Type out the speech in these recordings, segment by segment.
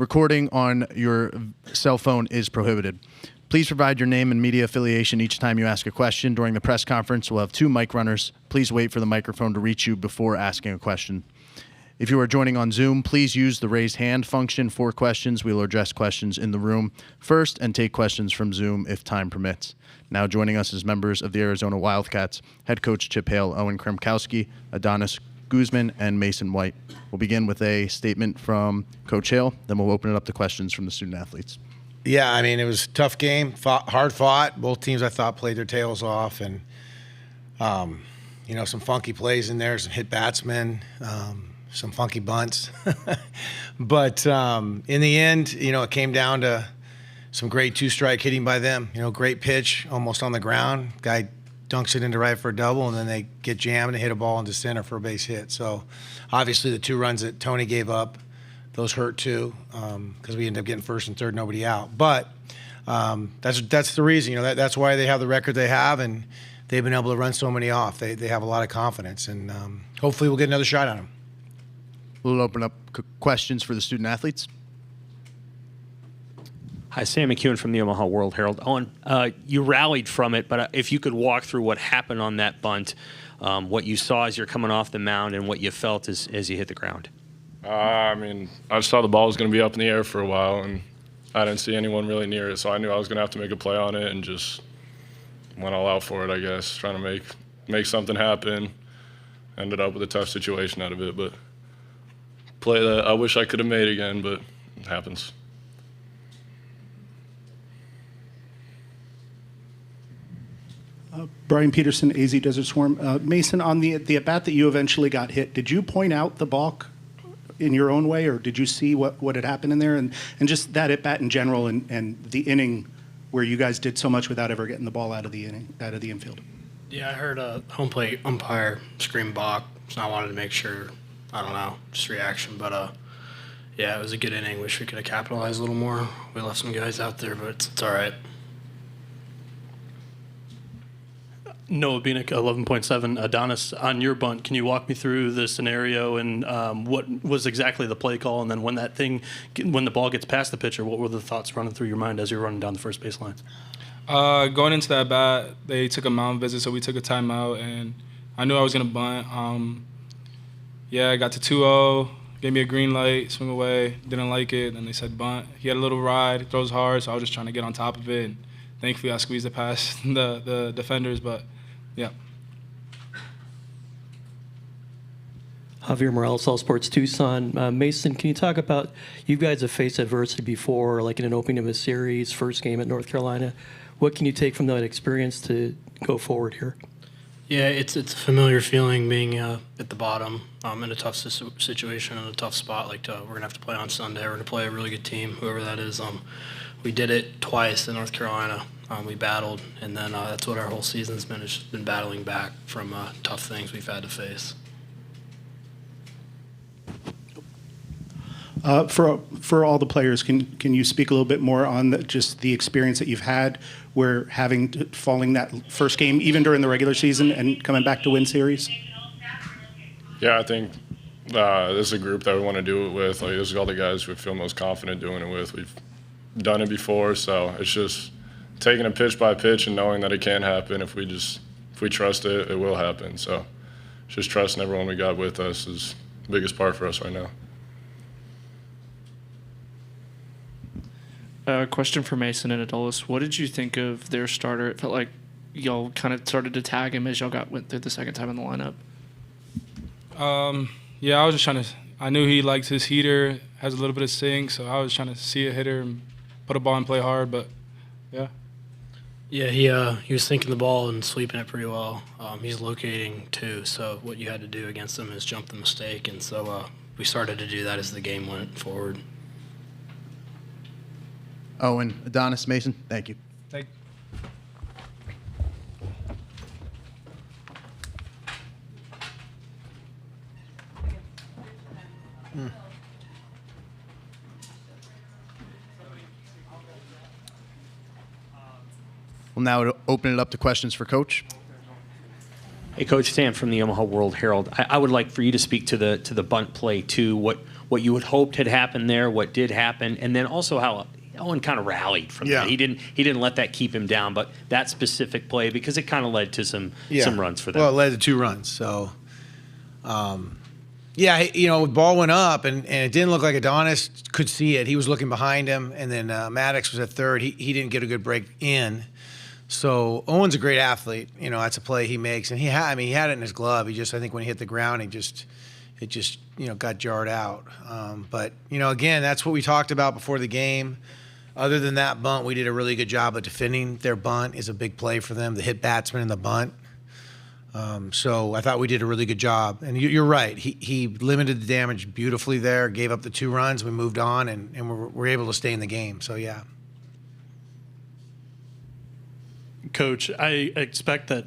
Recording on your cell phone is prohibited. Please provide your name and media affiliation each time you ask a question. During the press conference, we'll have 2 mic runners. Please wait for the microphone to reach you before asking a question. If you are joining on Zoom, please use the raised hand function for questions. We will address questions in the room first and take questions from Zoom if time permits. Now joining us as members of the Arizona Wildcats, head coach Chip Hale, Owen Kremkowski, Adonis Guzman, and Mason White. We'll begin with a statement from Coach Hale, then we'll open it up to questions from the student athletes. Yeah, I mean, it was a tough game, hard fought. Both teams, I thought, played their tails off, and some funky plays in there, some hit batsmen, some funky bunts. But in the end, it came down to some great 2-strike hitting by them. Great pitch, almost on the ground. Guy dunks it into right for a double, and then they get jammed and hit a ball into center for a base hit. So obviously the 2 runs that Tony gave up, those hurt too, because we ended up getting first and third, nobody out. But that's the reason. That's why they have the record they have, and they've been able to run so many off. They have a lot of confidence, and hopefully we'll get another shot on them. We'll open up questions for the student athletes. Hi, Sam McEwen from the Omaha World Herald. Owen, you rallied from it, but if you could walk through what happened on that bunt, what you saw as you're coming off the mound and what you felt as you hit the ground. I just saw the ball was going to be up in the air for a while, and I didn't see anyone really near it, so I knew I was going to have to make a play on it and just went all out for it, I guess, trying to make something happen. Ended up with a tough situation out of it, but play that I wish I could have made again, but it happens. Brian Peterson, AZ Desert Swarm. Mason, on the at-bat that you eventually got hit, did you point out the balk in your own way, or did you see what had happened in there? And just that at-bat in general and the inning where you guys did so much without ever getting the ball out of the infield? Yeah, I heard a home plate umpire scream balk, so I wanted to make sure, I don't know, just reaction. But, yeah, it was a good inning. Wish we could have capitalized a little more. We left some guys out there, but it's all right. Noah Bieniek, 11.7. Adonis, on your bunt, can you walk me through the scenario and what was exactly the play call? And then when the ball gets past the pitcher, what were the thoughts running through your mind as you're running down the first baseline? Going into that bat, they took a mound visit, so we took a timeout, and I knew I was going to bunt. I got to 2-0, gave me a green light, swing away, didn't like it, and they said bunt. He had a little ride, throws hard, so I was just trying to get on top of it, and thankfully I squeezed it past the defenders, but yeah. Javier Morales, All Sports Tucson. Mason, can you talk about, you guys have faced adversity before, like in an opening of a series, first game at North Carolina. What can you take from that experience to go forward here? Yeah, it's a familiar feeling being at the bottom in a tough situation, in a tough spot. Like we're going to have to play on Sunday. We're going to play a really good team, whoever that is. We did it twice in North Carolina. We battled, and then that's what our whole season's been. It's just been battling back from tough things we've had to face. For all the players, can you speak a little bit more on just the experience that you've had where falling that first game, even during the regular season, and coming back to win series? Yeah, I think this is a group that we want to do it with. Like, this is all the guys we feel most confident doing it with. We've done it before, so it's just taking it pitch by pitch and knowing that it can happen. If we trust it, it will happen. So just trusting everyone we got with us is the biggest part for us right now. Question for Mason and Adolis. What did you think of their starter? It felt like y'all kind of started to tag him as y'all went through the second time in the lineup. I was just trying to – I knew he likes his heater, has a little bit of sink, so I was trying to see a hitter and put a ball and play hard, but, yeah. Yeah, he was thinking the ball and sweeping it pretty well. He's locating too, so what you had to do against him is jump the mistake, and so we started to do that as the game went forward. Owen, Adonis, Mason, thank you. Thank you. We'll now open it up to questions for Coach. Hey, Coach, Sam from the Omaha World Herald. I would like for you to speak to the bunt play too. What what you had hoped had happened there, what did happen, and then also how Owen kind of rallied from that. He didn't let that keep him down, but that specific play, because it kind of led to some runs for them. Well, it led to 2 runs. So, the ball went up, and it didn't look like Adonis could see it. He was looking behind him, and then Maddox was at third. He didn't get a good break in. So Owen's a great athlete. That's a play he makes, and he had it in his glove. I think when he hit the ground, it just got jarred out. But again, that's what we talked about before the game. Other than that bunt, we did a really good job of defending their bunt. Is a big play for them. The hit batsman in the bunt. So I thought we did a really good job. And you're right. He limited the damage beautifully there. Gave up the 2 runs. We moved on, and we're able to stay in the game. So yeah. Coach, I expect that,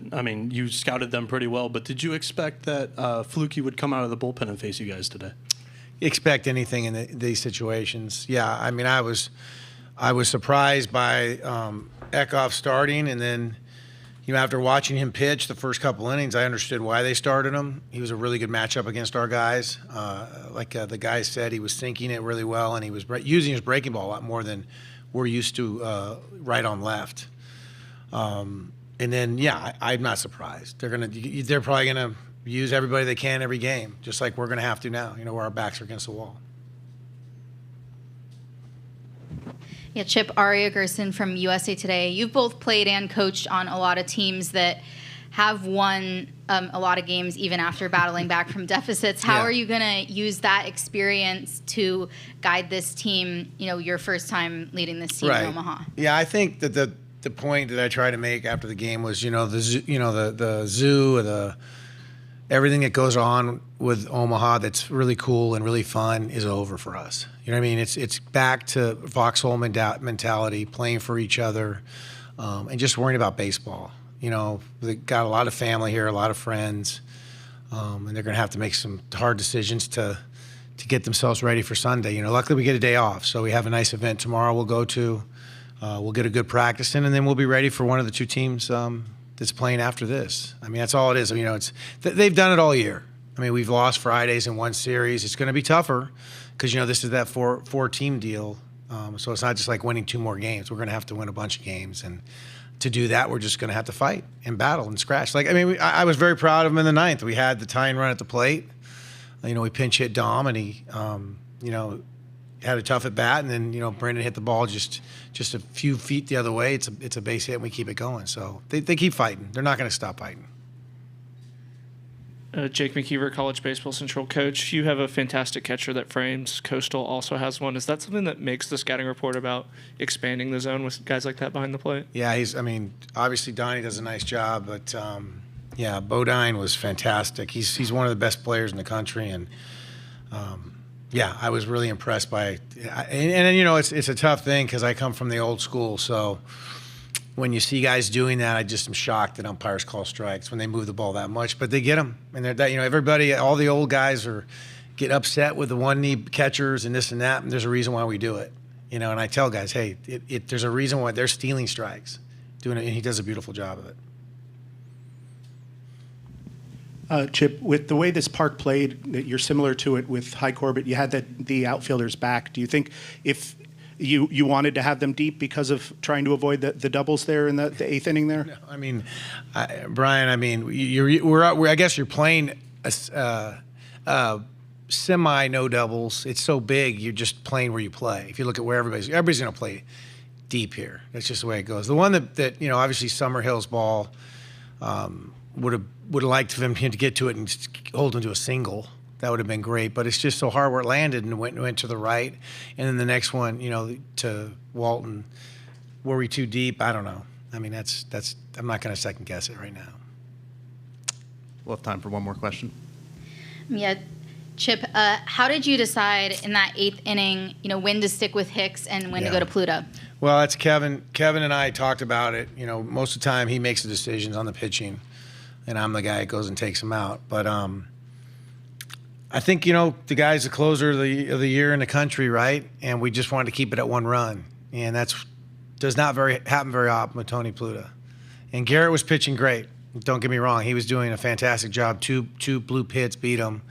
you scouted them pretty well, but did you expect that Fluky would come out of the bullpen and face you guys today? You expect anything in these situations. Yeah, I was surprised by Eckhoff starting, and then, after watching him pitch the first couple innings, I understood why they started him. He was a really good matchup against our guys. The guys said, he was sinking it really well, and he was using his breaking ball a lot more than we're used to right on left. And then, I'm not surprised. They're probably gonna use everybody they can every game, just like we're gonna have to now. Where our backs are against the wall. Yeah, Chip, Aria Gerson from USA Today. You've both played and coached on a lot of teams that have won a lot of games even after battling back from deficits. How are you going to use that experience to guide this team, your first time leading this team in Omaha? Yeah, I think that the point that I tried to make after the game was, the zoo, everything that goes on with Omaha that's really cool and really fun is over for us. You know what I mean? It's back to foxhole mentality, playing for each other, and just worrying about baseball. They got a lot of family here, a lot of friends, and they're going to have to make some hard decisions to get themselves ready for Sunday. Luckily we get a day off, so we have a nice event tomorrow we'll go to. We'll get a good practice in, and then we'll be ready for one of the 2 teams that's playing after this. That's all it is. They've done it all year. We've lost Fridays in one series. It's going to be tougher because, this is that four-team deal. So it's not just like winning 2 more games. We're going to have to win a bunch of games. And to do that, we're just going to have to fight and battle and scratch. I was very proud of him in the 9th. We had the tying run at the plate. We pinch hit Dom, and he, had a tough at bat, and then Brendan hit the ball just a few feet the other way. It's a base hit, and we keep it going. So they keep fighting. They're not going to stop fighting. Jake McKeever, College Baseball Central coach. You have a fantastic catcher that frames. Coastal also has one. Is that something that makes the scouting report about expanding the zone with guys like that behind the plate? Yeah, obviously Donnie does a nice job, but Bodine was fantastic. He's one of the best players in the country, and I was really impressed by, it's a tough thing because I come from the old school. So when you see guys doing that, I just am shocked that umpires call strikes when they move the ball that much. But they get them, and they're everybody, all the old guys get upset with the one-knee catchers and this and that. And there's a reason why we do it, And I tell guys, hey, there's a reason why they're stealing strikes, doing it, and he does a beautiful job of it. Chip, with the way this park played, you're similar to it with High Corbett. You had the outfielders back. Do you think if you wanted to have them deep because of trying to avoid the doubles there in the 8th inning there? No, Brian, I guess you're playing a semi no doubles. It's so big, you're just playing where you play. If you look at where everybody's going to play deep here. That's just the way it goes. The one that obviously Summerhill's ball would have liked for him to get to it and hold him to a single. That would have been great, but it's just so hard where it landed and went to the right. And then the next one, to Walton, were we too deep? I don't know. That's I'm not going to second guess it right now. We'll have time for one more question. Yeah, Chip, how did you decide in that 8th inning, when to stick with Hicks and when to go to Pluto? Well, that's Kevin. Kevin and I talked about it. Most of the time he makes the decisions on the pitching, and I'm the guy that goes and takes him out. But I think, the guy's the closer of the year in the country, right? And we just wanted to keep it at 1 run. And that's does not happen very often with Tony Pluta. And Garrett was pitching great. Don't get me wrong. He was doing a fantastic job. Two blue pits beat him.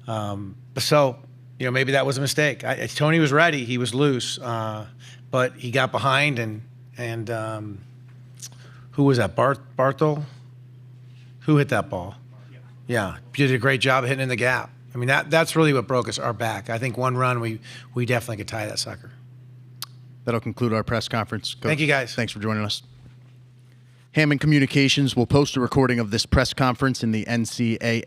So maybe that was a mistake. Tony was ready. He was loose. But he got behind and who was that? Barthel? Who hit that ball? Yeah, you did a great job hitting in the gap. I mean, that's really what broke our back. I think one run, we definitely could tie that sucker. That'll conclude our press conference. Coach, thank you, guys. Thanks for joining us. Hammond Communications will post a recording of this press conference in the NCAA